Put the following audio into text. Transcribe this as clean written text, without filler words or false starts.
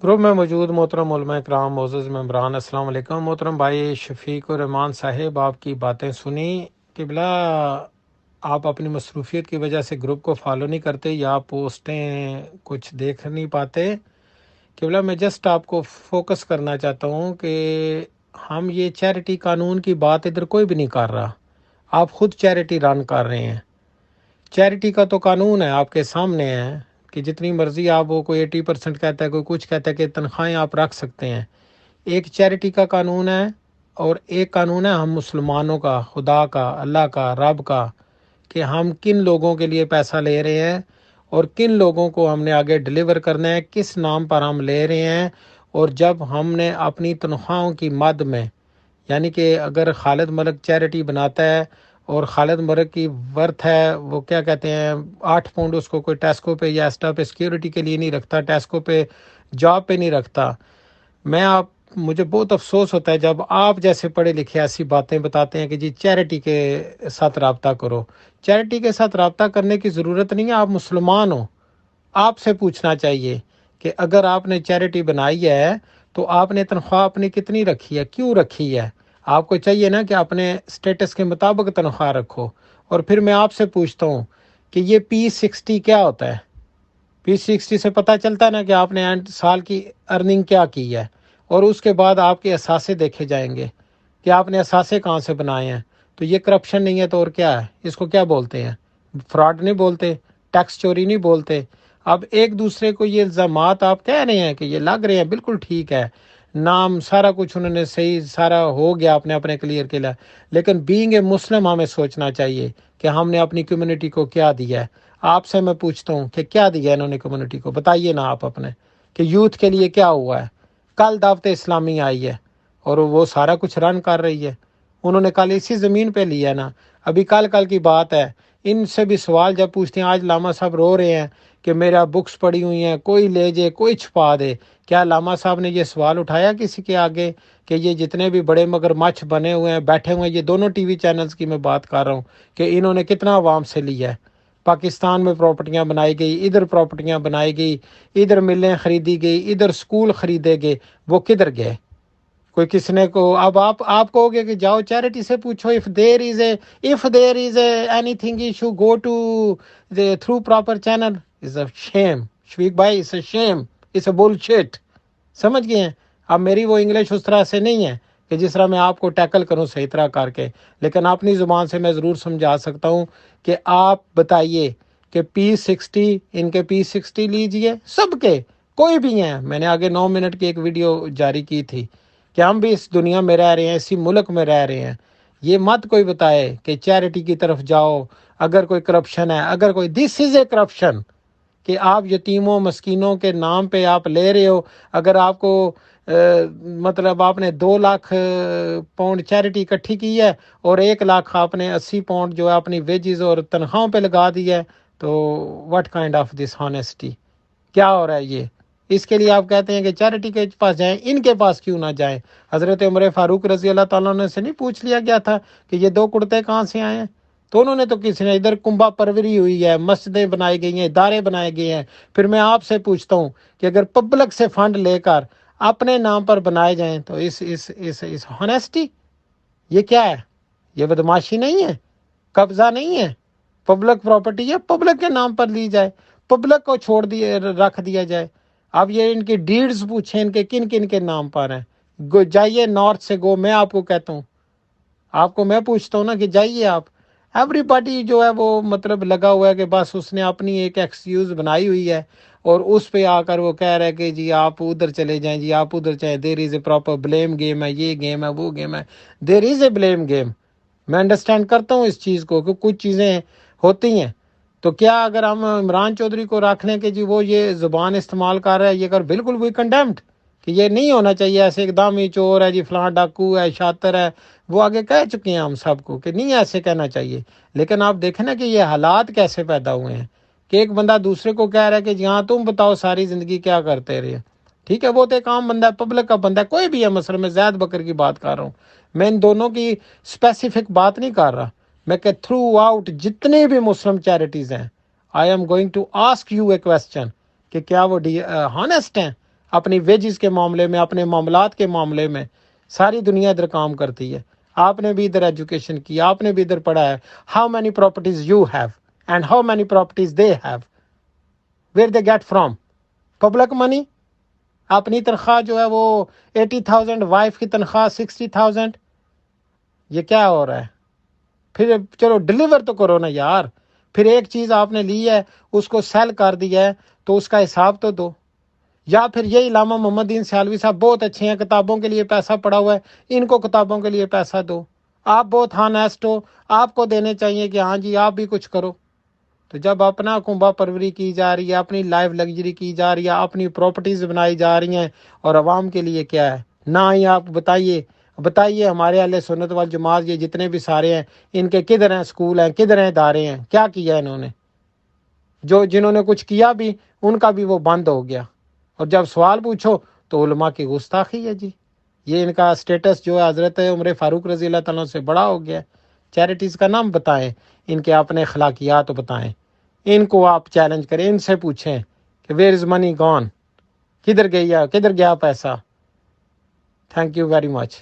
Group میں موجود محترم علماء کرام معزز ممبران، السلام علیکم۔ محترم بھائی شفیق الرحمان صاحب، آپ کی باتیں سنی قبلہ، آپ اپنی مصروفیت کی وجہ سے گروپ کو فالو نہیں کرتے یا پوسٹیں کچھ دیکھ نہیں پاتے قبلہ۔ میں جسٹ آپ کو فوکس کرنا چاہتا ہوں کہ ہم یہ چیریٹی قانون کی بات ادھر کوئی بھی نہیں کر رہا، آپ خود چیریٹی رن کر رہے ہیں۔ چیریٹی کا تو قانون ہے، آپ کے سامنے ہے کہ جتنی مرضی آپ وہ کوئی 80% کہتا ہے، کوئی کچھ کہتا ہے کہ تنخواہیں آپ رکھ سکتے ہیں۔ ایک چیریٹی کا قانون ہے اور ایک قانون ہے ہم مسلمانوں کا، خدا کا، اللہ کا، رب کا، کہ ہم کن لوگوں کے لیے پیسہ لے رہے ہیں اور کن لوگوں کو ہم نے آگے ڈلیور کرنا ہے، کس نام پر ہم لے رہے ہیں۔ اور جب ہم نے اپنی تنخواہوں کی مد میں، یعنی کہ اگر خالد ملک چیریٹی بناتا ہے اور خالد ملک کی ورتھ ہے وہ کیا کہتے ہیں 8 پاؤنڈ، اس کو کوئی ٹیسکو پہ یا اسٹا پہ سیکیورٹی کے لیے نہیں رکھتا، ٹیسکو پہ جاب پہ نہیں رکھتا۔ مجھے بہت افسوس ہوتا ہے جب آپ جیسے پڑھے لکھے ایسی باتیں بتاتے ہیں کہ جی چیریٹی کے ساتھ رابطہ کرو۔ چیریٹی کے ساتھ رابطہ کرنے کی ضرورت نہیں ہے، آپ مسلمان ہو، آپ سے پوچھنا چاہیے کہ اگر آپ نے چیریٹی بنائی ہے تو آپ نے تنخواہ اپنی کتنی رکھی ہے، کیوں رکھی ہے؟ آپ کو چاہیے نا کہ اپنے سٹیٹس کے مطابق تنخواہ رکھو۔ اور پھر میں آپ سے پوچھتا ہوں کہ یہ P60 کیا ہوتا ہے؟ P60 سے پتہ چلتا ہے نا کہ آپ نے سال کی ارننگ کیا کی ہے، اور اس کے بعد آپ کے اثاثے دیکھے جائیں گے کہ آپ نے اثاثے کہاں سے بنائے ہیں۔ تو یہ کرپشن نہیں ہے تو اور کیا ہے؟ اس کو کیا بولتے ہیں؟ فراڈ نہیں بولتے، ٹیکس چوری نہیں بولتے۔ اب ایک دوسرے کو یہ الزامات آپ کہہ رہے ہیں کہ یہ لگ رہے ہیں، بالکل ٹھیک ہے، نام سارا کچھ انہوں نے صحیح سارا ہو گیا اپنے اپنے کلیئر کے لیے، لیکن بینگ اے مسلم ہمیں سوچنا چاہیے کہ ہم نے اپنی کمیونٹی کو کیا دیا ہے۔ آپ سے میں پوچھتا ہوں کہ کیا دیا انہوں نے کمیونٹی کو، بتائیے نا آپ اپنے، کہ یوتھ کے لیے کیا ہوا ہے۔ کل دعوت اسلامی آئی ہے اور وہ سارا کچھ رن کر رہی ہے، انہوں نے کل اسی زمین پہ لیا نا، ابھی کل کی بات ہے۔ ان سے بھی سوال جب پوچھتے ہیں، آج لاما صاحب رو رہے ہیں کہ میرا بکس پڑی ہوئی ہیں، کوئی لے جائے، کوئی چھپا دے۔ کیا لاما صاحب نے یہ سوال اٹھایا کسی کے آگے کہ یہ جتنے بھی بڑے مگرمچھ بنے ہوئے ہیں بیٹھے ہوئے ہیں، یہ دونوں ٹی وی چینلز کی میں بات کر رہا ہوں، کہ انہوں نے کتنا عوام سے لیا ہے؟ پاکستان میں پراپرٹیاں بنائی گئی، ادھر پراپرٹیاں بنائی گئی، ادھر ملیں خریدی گئی، ادھر سکول خریدے گئے، وہ کدھر گئے؟ کوئی کس نے کو اب آپ کہو گے کہ جاؤ چیریٹی سے پوچھو، if there is anything issue go to the through proper channel. is a shame شفیق بھائی، it's a shame, it's a bullshit۔ سمجھ گئے ہیں؟ اب میری وہ انگلش اس طرح سے نہیں ہے کہ جس طرح میں آپ کو ٹیکل کروں صحیح طرح کر کے، لیکن اپنی زبان سے میں ضرور سمجھا سکتا ہوں کہ آپ بتائیے کہ P60، ان کے P60 لیجئے، سب کے، کوئی بھی ہیں۔ میں نے آگے 9 منٹ کی ایک ویڈیو جاری کی تھی کہ ہم بھی اس دنیا میں رہ رہے ہیں، اسی ملک میں رہ رہے ہیں۔ یہ مت کوئی بتائے کہ چیریٹی کی طرف جاؤ اگر کوئی کرپشن ہے، اگر کوئی دس از اے کرپشن کہ آپ یتیموں مسکینوں کے نام پہ آپ لے رہے ہو۔ اگر آپ کو مطلب آپ نے 2 لاکھ پاؤنڈ چیریٹی اکٹھی کی ہے اور 1 لاکھ آپ نے 80 پاؤنڈ جو ہے اپنی ویجز اور تنخواہوں پہ لگا دی ہے، تو واٹ کائنڈ آف دس ہانیسٹی؟ کیا ہو رہا ہے یہ؟ اس کے لیے آپ کہتے ہیں کہ چیریٹی کے پاس جائیں، ان کے پاس کیوں نہ جائیں؟ حضرت عمر فاروق رضی اللہ تعالیٰ عنہ سے نہیں پوچھ لیا گیا تھا کہ یہ 2 کرتے کہاں سے آئے ہیں؟ تو انہوں نے تو کسی نے، ادھر کنبا پروری ہوئی ہے، مسجدیں بنائی گئی ہیں، ادارے بنائے گئے ہیں۔ پھر میں آپ سے پوچھتا ہوں کہ اگر پبلک سے فنڈ لے کر اپنے نام پر بنائے جائیں تو اس ہانیسٹی، یہ کیا ہے؟ یہ بدماشی نہیں ہے؟ قبضہ نہیں ہے؟ پبلک پراپرٹی ہے، پبلک کے نام پر لی جائے، پبلک کو چھوڑ دیے، رکھ دیا جائے۔ اب یہ ان کی ڈیڈز پوچھیں ان کے کن کن کے نام پر ہیں۔ جائیے نارتھ سے گو، میں آپ کو کہتا ہوں، آپ کو میں پوچھتا ہوں نا کہ جائیے آپ۔ ایوری باڈی جو ہے وہ مطلب لگا ہوا ہے کہ بس اس نے اپنی ایک ایکسکیوز بنائی ہوئی ہے اور اس پہ آ کر وہ کہہ رہا ہے کہ جی آپ ادھر چلے جائیں، جی آپ ادھر چلیں، دیر از اے پراپر بلیم گیم ہے، یہ گیم ہے، وہ گیم ہے۔ دیر از اے بلیم گیم، میں انڈرسٹینڈ کرتا ہوں اس چیز کو کہ کچھ چیزیں ہوتی ہیں۔ تو کیا اگر ہم عمران چودھری کو رکھ لیں کہ جی وہ یہ زبان استعمال کر رہا ہے، یہ اگر بالکل وی کنڈیمڈ کہ یہ نہیں ہونا چاہیے، ایسے ایک دم ہی چور ہے جی، فلاں ڈاکو ہے، شاطر ہے، وہ آگے کہہ چکے ہیں ہم سب کو کہ نہیں ایسے کہنا چاہیے۔ لیکن آپ دیکھیں نا کہ یہ حالات کیسے پیدا ہوئے ہیں کہ ایک بندہ دوسرے کو کہہ رہا ہے کہ جی ہاں تم بتاؤ ساری زندگی کیا کرتے رہے۔ ٹھیک ہے، وہ تو ایک عام بندہ ہے، پبلک کا بندہ ہے، کوئی بھی ہے، مثلا میں زید بکر کی بات کر رہا ہوں، میں ان دونوں کی اسپیسیفک بات نہیں کر رہا، میں کہ تھرو آؤٹ جتنے بھی مسلم چیریٹیز ہیں، I am going to ask you a question کہ کیا وہ ہانیسٹ ہیں؟ اپنی ویجز کے معاملے میں، اپنے معاملات کے معاملے میں ساری دنیا ادھر کام کرتی ہے. آپ نے بھی ادھر ایجوکیشن کی، آپ نے بھی ادھر پڑھا ہے. How many properties you have and how many properties they have, where they get from? Public money. اپنی تنخواہ جو ہے وہ 80,000، وائف کی تنخواہ 60,000. یہ کیا ہو رہا ہے؟ پھر چلو ڈلیور تو کرو نا یار. پھر ایک چیز آپ نے لی ہے، اس کو سیل کر دیا ہے، تو اس کا حساب تو دو. یا پھر یہ علامہ محمد دین سیالوی صاحب بہت اچھے ہیں، کتابوں کے لیے پیسہ پڑا ہوا ہے، ان کو کتابوں کے لیے پیسہ دو. آپ بہت ہانیسٹ ہو، آپ کو دینے چاہیے کہ ہاں جی آپ بھی کچھ کرو. تو جب اپنا کنبہ پروری کی جا رہی ہے، اپنی لائف لگژری کی جا رہی ہے، اپنی پراپرٹیز بنائی جا رہی ہیں، اور عوام کے لیے کیا ہے؟ نہ ہی آپ بتائیے ہمارے اہل سنت والجماعت یہ جتنے بھی سارے ہیں، ان کے کدھر ہیں اسکول ہیں، کدھر ہیں ادارے ہیں؟ کیا کیا انہوں نے؟ جنہوں نے کچھ کیا بھی، ان کا بھی وہ بند ہو گیا. اور جب سوال پوچھو تو علماء کی گستاخی ہے جی. یہ ان کا سٹیٹس جو ہے حضرت عمر فاروق رضی اللہ تعالیٰ سے بڑا ہو گیا. چیریٹیز کا نام بتائیں، ان کے اپنے اخلاقیات بتائیں. ان کو آپ چیلنج کریں، ان سے پوچھیں کہ ویئر از منی گون، کدھر گیا پیسہ. Thank you very much.